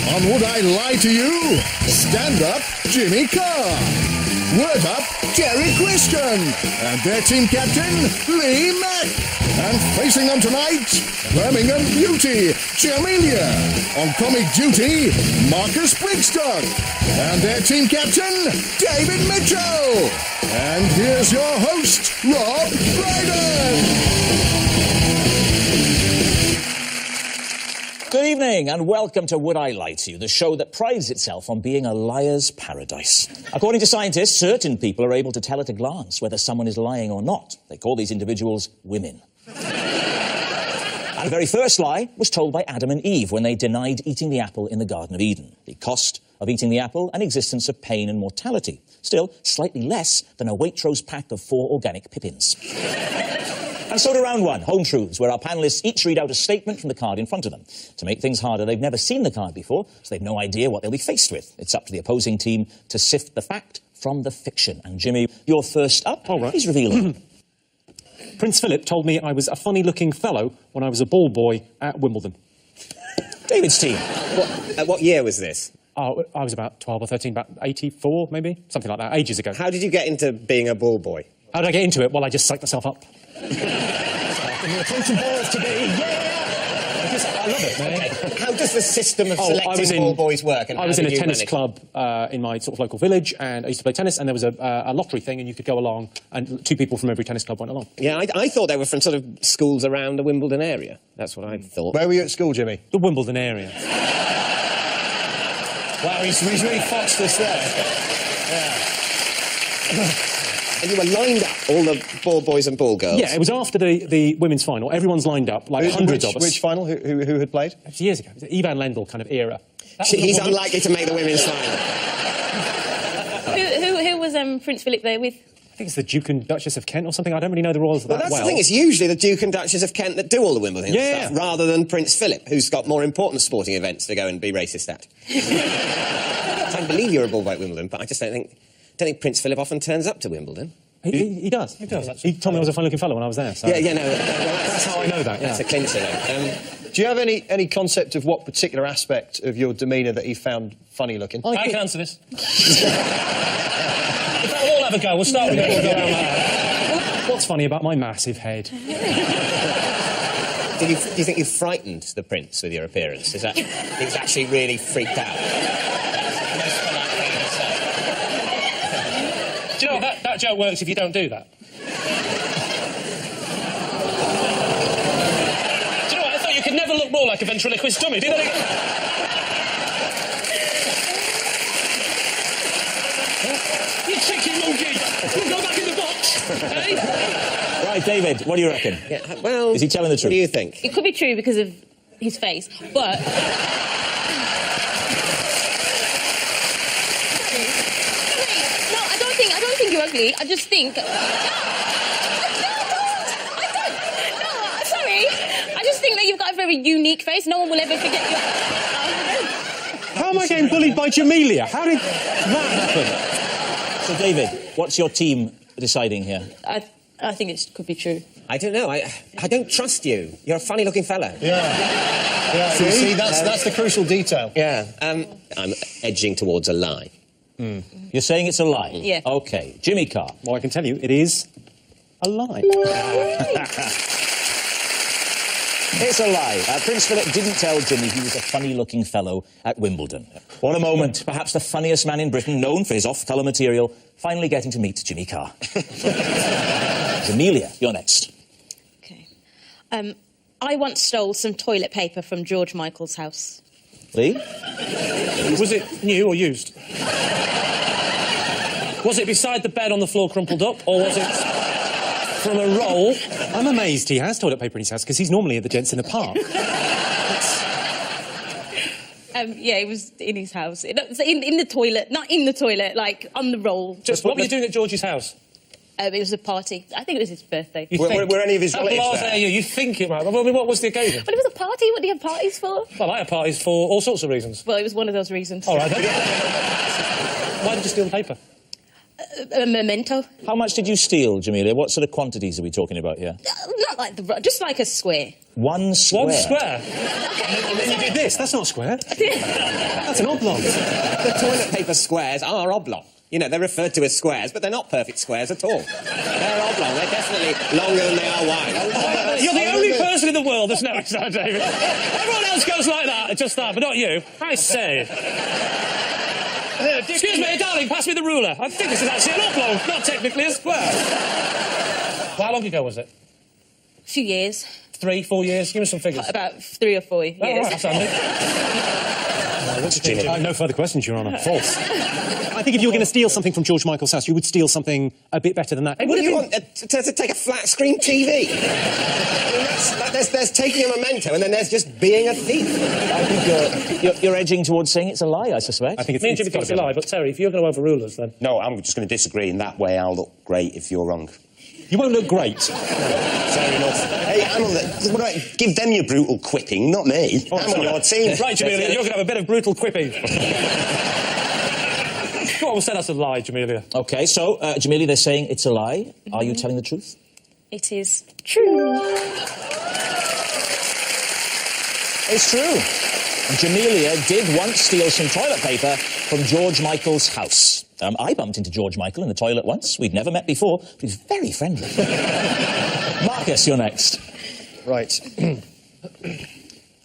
On Would I Lie to You? Stand up, Jimmy Carr. Word up, Jerry Christian. And their team captain, Lee Mack. And facing them tonight, Birmingham Beauty, Jamelia. On comic duty, Marcus Brigstock. And their team captain, David Mitchell. And here's your host, Rob Brydon. Good evening and welcome to Would I Lie to You, the show that prides itself on being a liar's paradise. According to scientists, certain people are able to tell at a glance whether someone is lying or not. They call these individuals women. And the very first lie was told by Adam and Eve when they denied eating the apple in the Garden of Eden. The cost of eating the apple, an existence of pain and mortality. Still, slightly less than a Waitrose pack of 4 organic pippins. And so to round one, Home Truths, where our panellists each read out a statement from the card in front of them. To make things harder, they've never seen the card before, so they've no idea what they'll be faced with. It's up to the opposing team to sift the fact from the fiction. And Jimmy, you're first up. All right. Please reveal it. Prince Philip told me I was a funny-looking fellow when I was a ball boy at Wimbledon. David's team. What year was this? Oh, I was about 12 or 13, about 84, maybe? Something like that, ages ago. How did you get into being a ball boy? How did I get into it? Well, I just psyched myself up. Attention balls today, yeah! I love it, man. Okay. How does the system of selecting ball boys work? And I was in a tennis club in my sort of local village, and I used to play tennis, and there was a lottery thing, and you could go along, and 2 people from every tennis club went along. Yeah, I thought they were from sort of schools around the Wimbledon area. That's what I thought. Where were you at school, Jimmy? The Wimbledon area. Wow, he's really foxed us there. Yeah. And you were lined up, all the ball boys and ball girls? Yeah, it was after the women's final. Everyone's lined up, like hundreds of us. Which final? Who had played? It was years ago. It was Ivan Lendl kind of era. He's unlikely to make the women's final. Who was Prince Philip there with? I think it's the Duke and Duchess of Kent or something. I don't really know the royals that well. That's the thing, it's usually the Duke and Duchess of Kent that do all the Wimbledon stuff, Yeah. rather than Prince Philip, who's got more important sporting events to go and be racist at. I don't believe you're a ball boy at Wimbledon, but I just don't think Prince Philip often turns up to Wimbledon. He does. He does, actually. He told me I was a funny-looking fellow when I was there. So. Yeah, no. Well, that's how I know that, yeah. That's a clincher, though. Do you have any concept of what particular aspect of your demeanour that he found funny-looking? I can answer this. We'll all have a go. We'll start with it. We'll go around that. What's funny about my massive head? Do you think you frightened the prince with your appearance? He was actually really freaked out? Do you know what? That joke works if you don't do that. Do you know what? I thought you could never look more like a ventriloquist dummy. Do that again. You cheeky monkey! We'll go back in the box! Hey? Right, David, what do you reckon? Yeah, well... Is he telling the truth? What do you think? It could be true because of his face, but... I don't think you're ugly. I just think... No, sorry. I just think that you've got a very unique face. No one will ever forget you. How am I getting bullied by Jamelia? How did that happen? So, David, what's your team deciding here? I think it could be true. I don't know. I don't trust you. You're a funny-looking fellow. Yeah. See, that's the crucial detail. Yeah. I'm edging towards a lie. You're saying it's a lie? Yeah. OK. Jimmy Carr. Well, I can tell you, it is a lie. It's a lie. Prince Philip didn't tell Jimmy he was a funny-looking fellow at Wimbledon. What a moment. Perhaps the funniest man in Britain, known for his off-colour material, finally getting to meet Jimmy Carr. Amelia, you're next. OK. I once stole some toilet paper from George Michael's house. Lee? Was it new or used? Was it beside the bed on the floor crumpled up, or was it from a roll? I'm amazed he has toilet paper in his house, because he's normally at the Gents in the Park. Yeah, it was in his house. In the toilet. Not in the toilet, like, on the roll. What were you doing at George's house? It was a party. I think it was his birthday. Were any of his relatives there? You think it might. Well, what was the occasion? But it was a party. What do you have parties for? Well, I had parties for all sorts of reasons. Well, it was one of those reasons. All right. Why did you steal the paper? A memento. How much did you steal, Jamelia? What sort of quantities are we talking about here? Not like just like a square. One square? 1 square. And then you did this. That's not a square. That's an oblong. The toilet paper squares are oblong. You know, they're referred to as squares, but they're not perfect squares at all. They're oblong. They're definitely longer than they are wide. You're the only person in the world that's noticed that, David. Everyone else goes like that, just that, but not you. I say. Excuse me, darling, pass me the ruler. I think this is actually an oblong, not technically a square. Well, how long ago was it? A few years. 3, 4 years? Give me some figures. About 3 or 4 years. Oh, right, that's handy. What's Jimmy? No further questions, Your Honour. False. I think if you were going to steal something from George Michael's house, you would steal something a bit better than that. What do you want? To take a flat-screen TV? I mean, there's taking a memento, and then there's just being a thief. I think you're edging towards saying it's a lie, I suspect. I think Me and Jimmy think it's a lie, but Terry, if you're going to overrule us, then... No, I'm just going to disagree. In that way, I'll look great if you're wrong. You won't look great. Fair enough. Hey, I'm on give them your brutal quipping, not me. I'm on your team. Right, Jamelia, you're going to have a bit of brutal quipping. Go on, we'll say that's a lie, Jamelia. OK, so, Jamelia, they're saying it's a lie. Are you telling the truth? It is true. It's true. Jamelia did once steal some toilet paper from George Michael's house. I bumped into George Michael in the toilet once. We'd never met before, but he was very friendly. Marcus, you're next. Right.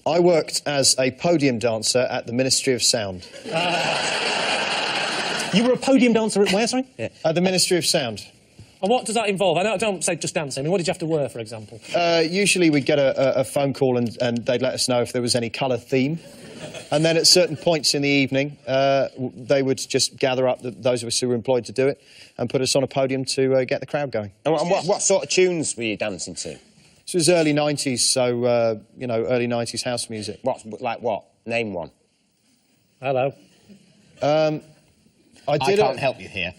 I worked as a podium dancer at the Ministry of Sound. You were a podium dancer at where, sorry? Yeah. At the Ministry of Sound. And what does that involve? I don't say just dancing. I mean, what did you have to wear, for example? Usually we'd get a phone call and they'd let us know if there was any colour theme. And then at certain points in the evening, they would just gather up those of us who were employed to do it and put us on a podium to get the crowd going. And what sort of tunes were you dancing to? This was early 90s, so, you know, early 90s house music. Like what? Name one. Hello. I can't help you here.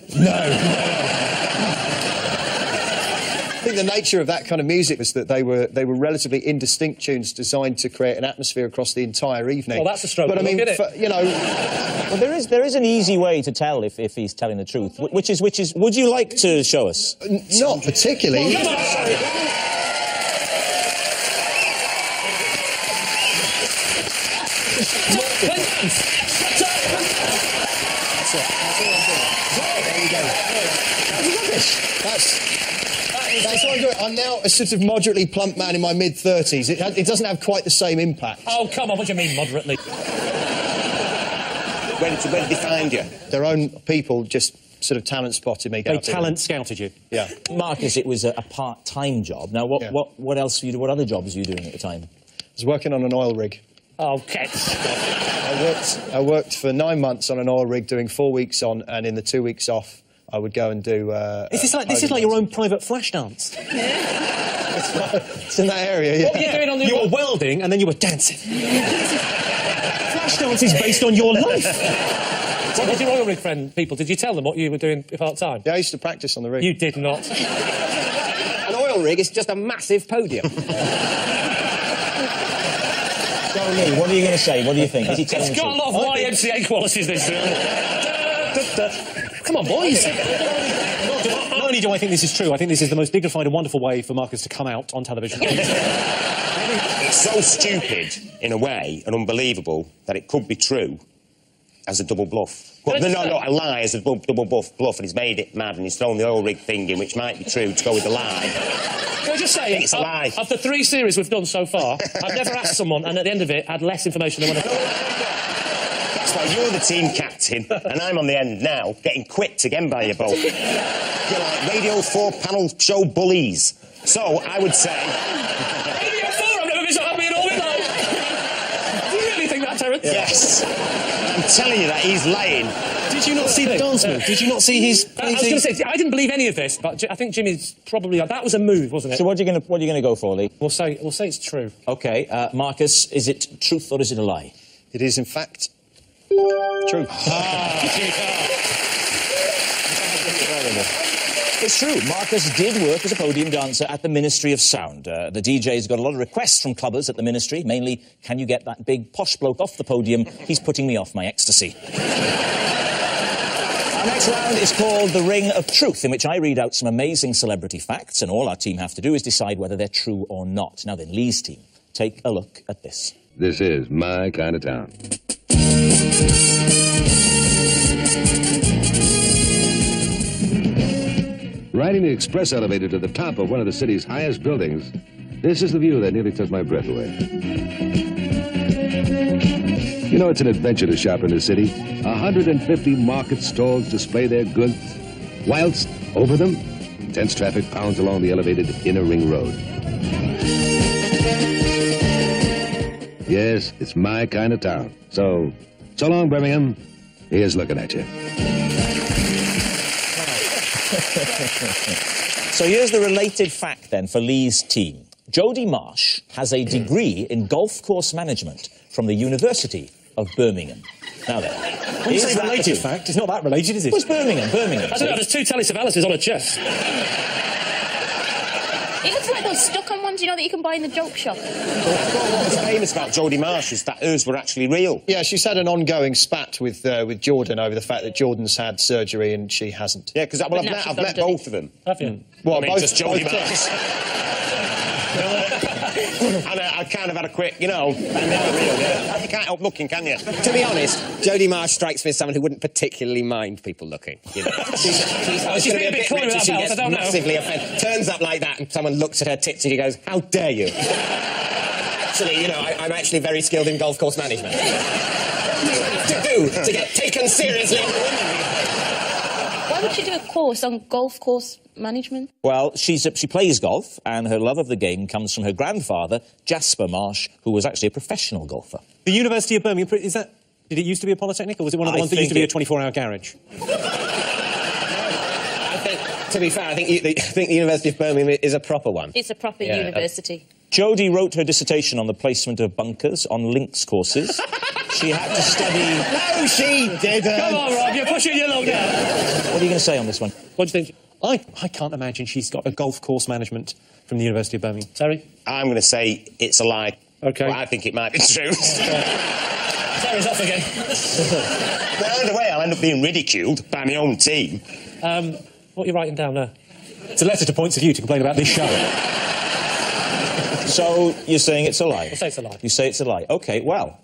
I think the nature of that kind of music was that they were relatively indistinct tunes designed to create an atmosphere across the entire evening. Well, that's a stroke. But I mean, you know, well, there is an easy way to tell if he's telling the truth, which is. Would you like to show us? Not particularly. That's what I'm doing. I'm now a sort of moderately plump man in my mid-30s. It doesn't have quite the same impact. Oh, come on, what do you mean, moderately? Where did they find you? Their own people just sort of talent spotted me. They talent scouted you? Yeah. Marcus, it was a part-time job. Now, what else were you doing? What other jobs were you doing at the time? I was working on an oil rig. Oh, okay. I worked for 9 months on an oil rig, doing 4 weeks on, and in the 2 weeks off, I would go and do... This is like your own private flash dance. It's in that area, yeah. What were you doing on the... You were welding, and then you were dancing. Flash dance is based on your life. What did your oil rig friend people, did you tell them what you were doing part-time? Yeah, I used to practice on the rig. You did not. An oil rig is just a massive podium. Lee, what are you going to say? What do you think? Is he telling It's the got a truth? lot of YMCA qualities, this film. Come on, boys. Not only do I think this is true, I think this is the most dignified and wonderful way for Marcus to come out on television. It's so stupid, in a way, and unbelievable, that it could be true as a double bluff. Well, no, a lie as a double bluff, and he's made it mad, and he's thrown the oil rig thing in, which might be true, to go with the lie. Can I just say, It's a lie. Of the 3 series we've done so far, I've never asked someone, and at the end of it, had less information than when I... That's why you're the team captain, and I'm on the end now, getting quipped again by you both. You're like Radio 4 panel show bullies. So, I would say... Radio 4, I've never been so happy in all my life. Do you really think that, Terence? Yes. I'm telling you that he's lying. Did you not see the dance move? Did you not see his... I was going to say, I didn't believe any of this, but I think Jimmy's probably... That was a move, wasn't it? So what are you going to go for, Lee? We'll say it's true. OK, Marcus, is it truth or is it a lie? It is, in fact, true. It's true. Marcus did work as a podium dancer at the Ministry of Sound. The DJ's got a lot of requests from clubbers at the Ministry, mainly, can you get that big posh bloke off the podium? He's putting me off my ecstasy. Our next round is called The Ring of Truth, in which I read out some amazing celebrity facts, and all our team have to do is decide whether they're true or not. Now then, Lee's team, take a look at this. This is my kind of town. Riding the express elevator to the top of one of the city's highest buildings, this is the view that nearly took my breath away. You know, it's an adventure to shop in the city. 150 market stalls display their goods, whilst over them, intense traffic pounds along the elevated inner ring road. Yes, it's my kind of town. So long, Birmingham. Here's looking at you. So here's the related fact, then, for Lee's team. Jodie Marsh has a degree in golf course management from the University of Birmingham. Now then, When you say related fact, it's not that related, is it? It was Birmingham. I don't know, there's 2 Telly Savalas's on a chest. It looks like those stuck-on ones, you know, that you can buy in the joke shop. What's famous about Jodie Marsh is that hers were actually real. Yeah, she's had an ongoing spat with Jordan over the fact that Jordan's had surgery and she hasn't. Yeah, because I've met both of them. Have you? Well, I mean, both, just Jodie both Marsh. And I kind of had a quick, you know, you can't help looking, can you? To be honest, Jodie Marsh strikes me as someone who wouldn't particularly mind people looking. You know, she's been a bit coy with rich, that she belt, gets I don't know. massively offended. Turns up like that, and someone looks at her tits, and she goes, "How dare you?" Actually, you know, I'm actually very skilled in golf course management. to get taken seriously. Why would you do a course on golf course management? Well, she plays golf, and her love of the game comes from her grandfather, Jasper Marsh, who was actually a professional golfer. The University of Birmingham, did it used to be a polytechnic, or was it one of the ones that used to be a 24-hour garage? To be fair, I think the University of Birmingham is a proper one. It's a proper university. Jodie wrote her dissertation on the placement of bunkers on links courses. She had to study... No, she didn't. Come on, Rob, you're pushing your luck now. What are you going to say on this one? What do you think? I can't imagine she's got a golf course management from the University of Birmingham. Terry? I'm going to say it's a lie. OK. Well, I think it might be true. Terry's off again. But either way, I'll end up being ridiculed by my own team. What are you writing down there? It's a letter to Points of View to complain about this show. So, you're saying it's a lie? I'll say it's a lie. You say it's a lie. OK, well,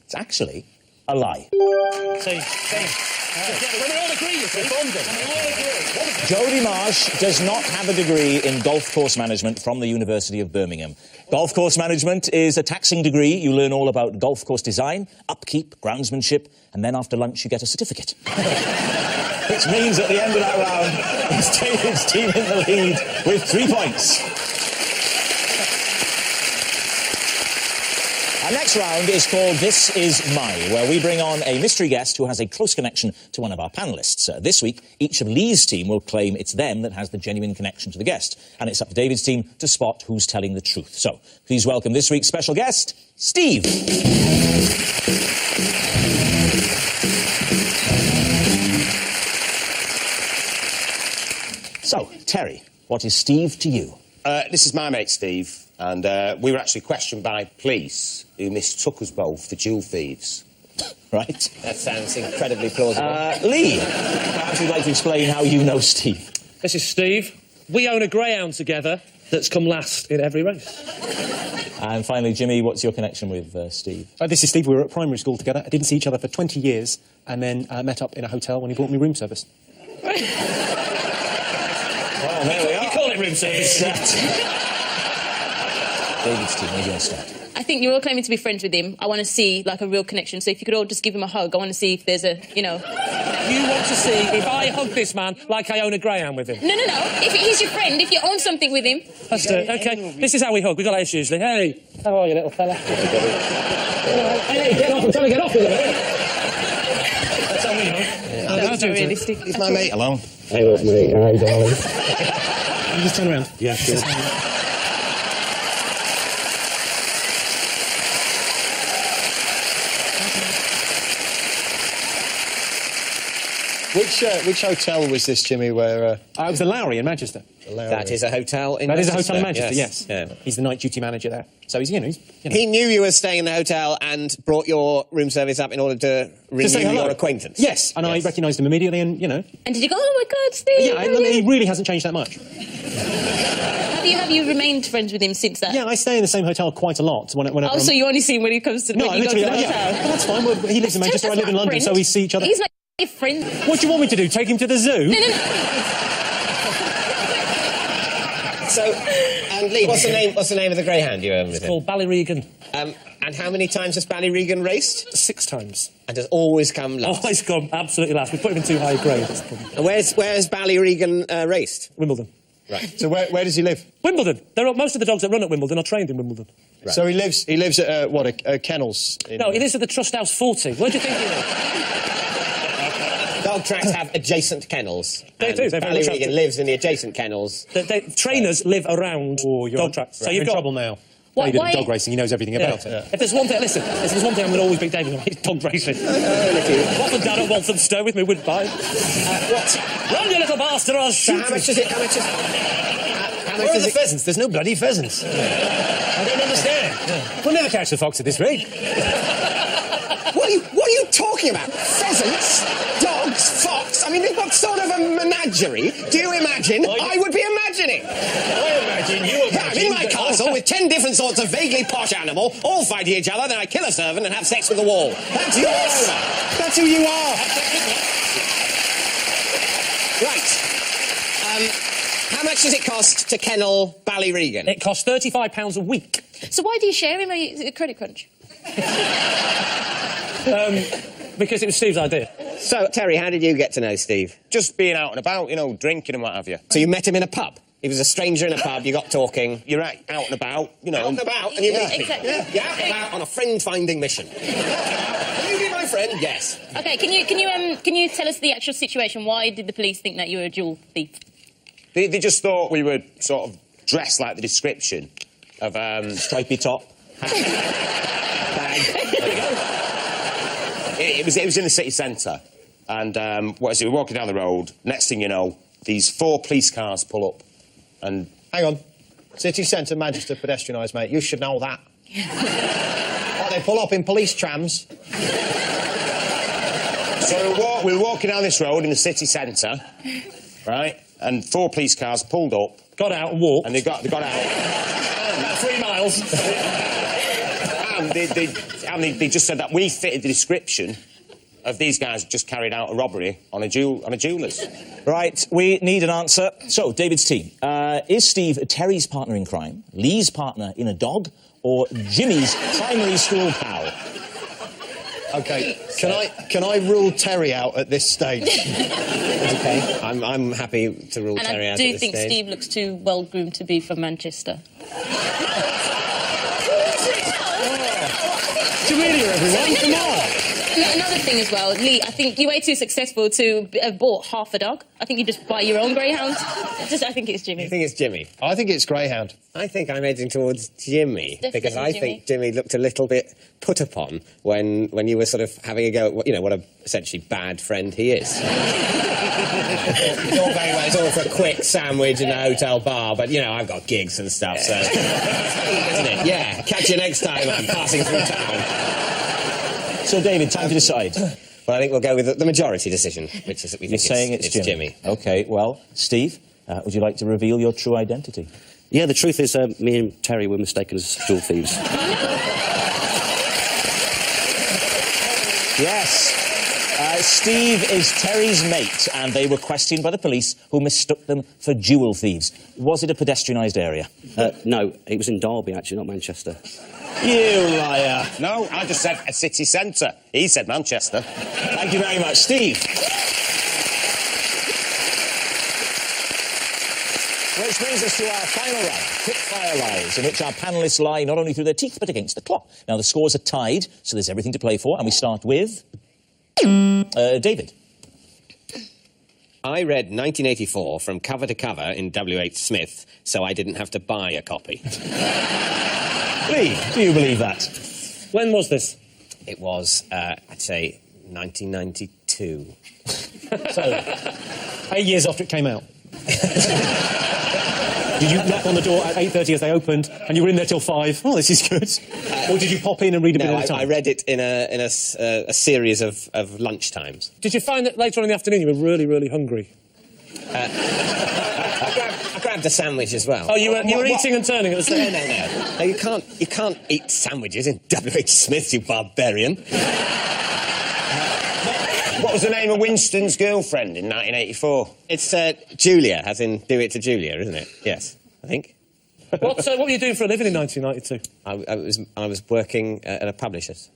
it's actually a lie. See. When we all agree, you see. Jodie Marsh does not have a degree in golf course management from the University of Birmingham. Golf course management is a taxing degree. You learn all about golf course design, upkeep, groundsmanship, and then after lunch you get a certificate. Which means at the end of that round, it's David's team in the lead with 3 points. Our next round is called This Is My, where we bring on a mystery guest who has a close connection to one of our panellists. This week, each of Lee's team will claim it's them that has the genuine connection to the guest. And it's up to David's team to spot who's telling the truth. So, please welcome this week's special guest, Steve. So, Terry, what is Steve to you? This is my mate, Steve, and we were actually questioned by police who mistook us both for jewel thieves. Right? That sounds incredibly plausible. Lee, perhaps you'd like to explain how you know Steve. This is Steve. We own a greyhound together that's come last in every race. And finally, Jimmy, what's your connection with Steve? This is Steve. We were at primary school together. I didn't see each other for 20 years, and then met up in a hotel when he brought me room service. Well, there we are. You call it room service. David's team, where do you want to start? I think you're all claiming to be friends with him. I want to see, like, a real connection. So if you could all just give him a hug, I want to see if there's a, you know... You want to see if I hug this man like I own a greyhound with him? No. If he's your friend, if you own something with him... Let's do it. OK, this is how we hug. We've got like this usually. Hey, how are you, little fella? Hey, get off. I'm trying to get off with it. That's how we hug. That's not realistic. He's my mate. Hello. Hey, look, mate. Hi, darling. You just turn around. Yeah, sure. Which hotel was this, Jimmy, where... It was the Lowry in Manchester. That is a hotel in That is Manchester. a hotel in Manchester, yes. Yeah. He's the night duty manager there. So he's, you know... He knew you were staying in the hotel and brought your room service up in order to renew say hello. your acquaintance. Yes, and I recognised him immediately and, you know... And did you go, oh my God, Steve? Yeah, and he really hasn't changed that much. Have you remained friends with him since that? Yeah, I stay in the same hotel quite a lot. Whenever Oh, so you only see him when he comes to No, when you go to the literally, hotel? yeah. Well, that's fine. Well, he lives in Manchester, I live in London, so we see each other. He's like your friend. What do you want me to do? Take him to the zoo? No. So, and Lee, what's the name of the greyhound you own with him? Called Ballyregan. And how many times has Ballyregan raced? 6 times. And has always come last? Always come absolutely last. We put him in too high a grade. And where's Ballyregan raced? Wimbledon. Right. So where does he live? Wimbledon. Most of the dogs that run at Wimbledon are trained in Wimbledon. Right. So he lives at, a kennels? No, he lives at the Trust House 40. Where do you think he lives? Dog tracks have adjacent kennels. They do. They very much have Ballyregan to. lives in the adjacent kennels. Trainers live around dog tracks. So you've got trouble now. Why- He did why- dog racing, he knows everything about it. If there's one thing, listen, if there's one thing I'm going to always beat David on, it's dog racing. Waltham down at Walthamstow with me would buy. What? Run, you little bastard, or I'll shoot How much is it? Where are the pheasants? There's no bloody pheasants. I don't understand. We'll never catch the fox at this rate. What are you talking about? Pheasants? Dogs? Fox? I mean, what sort of a menagerie do you imagine I would be imagining? I imagine you Yeah, I'm in my castle with 10 different sorts of vaguely posh animal, all fighting each other, then I kill a servant and have sex with the wall. That's who you are. That's who you are. Right. How much does it cost to kennel Ballyregan? It costs £35 a week. So why do you share him? Are you a credit crunch? Because it was Steve's idea. So, Terry, how did you get to know Steve? Just being out and about, you know, drinking and what have you. So you met him in a pub? He was a stranger in a pub, you got talking. You're out and about, you know. Out and about, and you meet me. Exactly. Yeah, you're out and about on a friend-finding mission. Will you be my friend? Yes. Okay, can you tell us the actual situation? Why did the police think that you were a jewel thief? They just thought we were sort of dressed like the description of Stripy top. bag. It was in the city centre, and what is it? We're walking down the road. Next thing you know, these 4 police cars pull up, and Hang on. City centre, Manchester, pedestrianised, mate. You should know that. Oh, they pull up in police trams. so we were walking down this road in the city centre, right? And 4 police cars pulled up, Got out and walked. and they got out. About 3 miles. And they just said that we fitted the description of these guys just carried out a robbery on a jeweller's. Right, we need an answer. So, David's team. Is Steve Terry's partner in crime, Lee's partner in a dog, or Jimmy's primary school pal? OK, can I rule Terry out at this stage? Okay. I'm happy to rule And Terry I out do at this think stage. Steve looks too well groomed to be from Manchester. Jamaica, everyone, come on. Another thing as well, Lee, I think you're way too successful to have bought half a dog. I think you just buy your own greyhound. I think it's Jimmy. I think it's Jimmy. I think it's greyhound. I think I'm edging towards Jimmy, Definitely because I Jimmy. think Jimmy looked a little bit put upon when you were sort of having a go at, what a essentially bad friend he is. It's all very well, it's all for a quick sandwich in a hotel bar, but, I've got gigs and stuff, so... Isn't it? Yeah, catch you next time I'm passing through town. So, David, time to decide. Well, I think we'll go with the majority decision, which is that we You're think saying it's Jimmy. OK, well, Steve, would you like to reveal your true identity? Yeah, the truth is, me and Terry were mistaken as jewel thieves. Yes. Steve is Terry's mate, and they were questioned by the police, who mistook them for jewel thieves. Was it a pedestrianised area? No, it was in Derby, actually, not Manchester. You liar. No, I just said a city centre. He said Manchester. Thank you very much, Steve. Which brings us to our final round, quick-fire lies, in which our panellists lie not only through their teeth, but against the clock. Now, the scores are tied, so there's everything to play for, and we start with... David. I read 1984 from cover to cover in W.H. Smith, so I didn't have to buy a copy. Lee, do you believe that? When was this? It was, I'd say, 1992. So, 8 years after it came out. Did you knock on the door at 8:30 as they opened, and you were in there till 5? Oh, this is good. Or did you pop in and read a bit at a time? I read it in a series of lunchtimes. Did you find that later on in the afternoon you were really, really hungry? I grabbed a sandwich as well. Oh, you were eating and turning at the same time? No, you can't eat sandwiches in W.H. Smith, you barbarian. What was the name of Winston's girlfriend in 1984? It's Julia, as in do it to Julia, isn't it? Yes, I think. What were you doing for a living in 1992? I was working at a publisher's.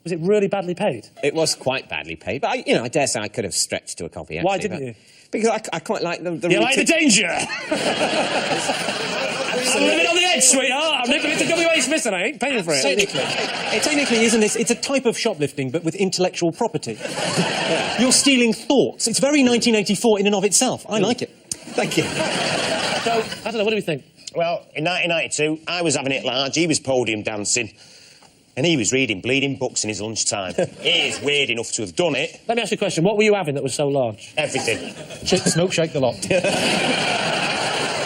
Was it really badly paid? It was quite badly paid, but I dare say I could have stretched to a copy. Actually, why didn't you? Because I quite like the you like the danger? I'm living on the edge, sweetheart. I'm nipping into W.H. Smith and I ain't paying for it. Technically, isn't this? It's a type of shoplifting, but with intellectual property. Yeah. You're stealing thoughts. It's very 1984 in and of itself. I like it. Thank you. So, I don't know, what do we think? Well, in 1992, I was having it large, he was podium dancing, and he was reading bleeding books in his lunchtime. He is weird enough to have done it. Let me ask you a question. What were you having that was so large? Everything. Milkshake the lot.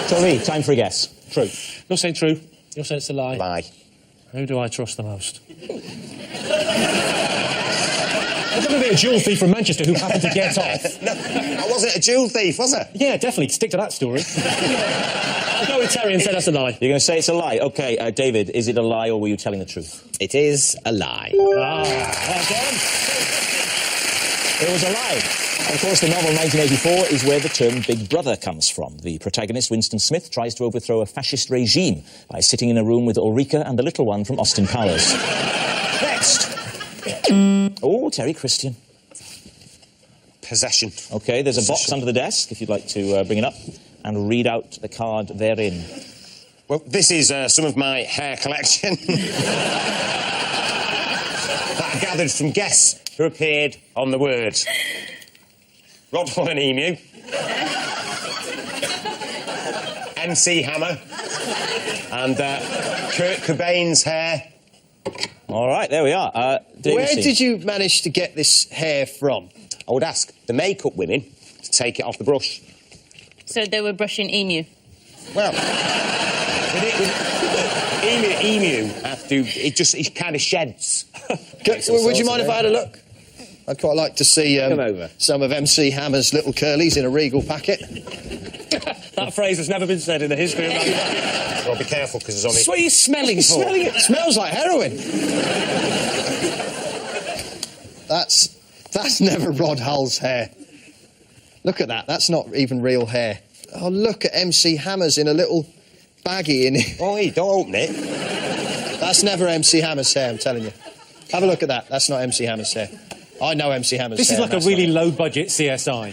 So, Lee, time for a guess. True. You're saying true. You're saying it's a lie. Lie. Who do I trust the most? There's going to be a jewel thief from Manchester who happened to get off. No, I wasn't a jewel thief, was I? Yeah, definitely. Stick to that story. I'll go with Terry and say that's a lie. You're going to say it's a lie? OK, David, is it a lie or were you telling the truth? It is a lie. Well done. It was a lie. Of course, the novel 1984 is where the term Big Brother comes from. The protagonist, Winston Smith, tries to overthrow a fascist regime by sitting in a room with Ulrika and the little one from Austin Powers. Next. Oh, Terry Christian. Possession. OK, there's a box under the desk, if you'd like to bring it up, and read out the card therein. Well, this is some of my hair collection that I gathered from guests who appeared on the Word. Rod Hull and Emu. MC Hammer. And Kurt Cobain's hair. All right, there we are. Where did you manage to get this hair from? I would ask the makeup women to take it off the brush. So they were brushing Emu. Well, emu have to. It kind of sheds. Would you mind if I had a look? I'd quite like to see some of MC Hammer's little curlies in a Regal packet. That phrase has never been said in the history of mankind. Well, be careful, because there's only... What are you smelling for? Smelling it smells like heroin. That's never Rod Hull's hair. Look at that. That's not even real hair. Oh, look at MC Hammer's in a little baggie in it. Oh, don't open it. That's never MC Hammer's hair, I'm telling you. Have a look at that. That's not MC Hammer's hair. I know MC Hammer's hair. This is like a really low-budget CSI.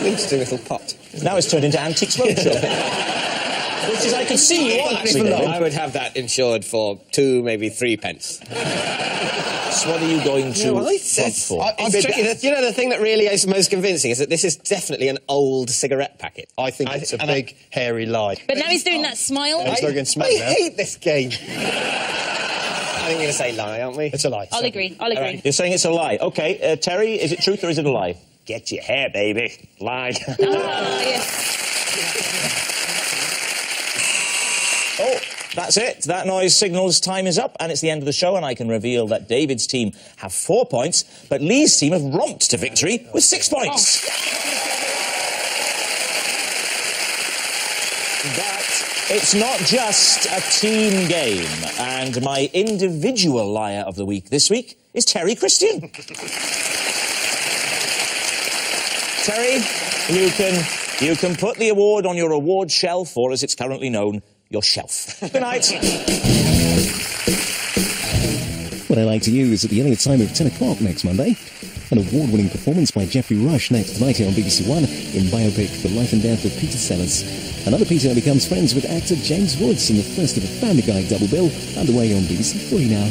Winston little pot. Now it's turned into Antiques Roadshow. Which is, I can see you on, actually. I would have that insured for 2, maybe 3 pence. So what are you going to front for? You know, the thing that really is most convincing is that this is definitely an old cigarette packet. I think it's a big, hairy lie. But now he's doing that smile. I hate this game. I think you're going to say lie, aren't we? It's a lie. I'll agree. Right. You're saying it's a lie. OK, Terry, is it truth or is it a lie? Get your hair, baby. Lie. Yes. Oh, that's it. That noise signals time is up, and it's the end of the show, and I can reveal that David's team have 4 points, but Lee's team have romped to victory with 6 points. But it's not just a team game, and my individual liar of the week this week is Terry Christian. Terry, you can put the award on your award shelf, or as it's currently known, your shelf. Good night. What I like to use at the earlier time of 10 o'clock next Monday. An award-winning performance by Geoffrey Rush next tonight here on BBC One in biopic The Life and Death of Peter Sellers. Another Peter becomes friends with actor James Woods in the first of a Family Guy double bill underway on BBC 3 now.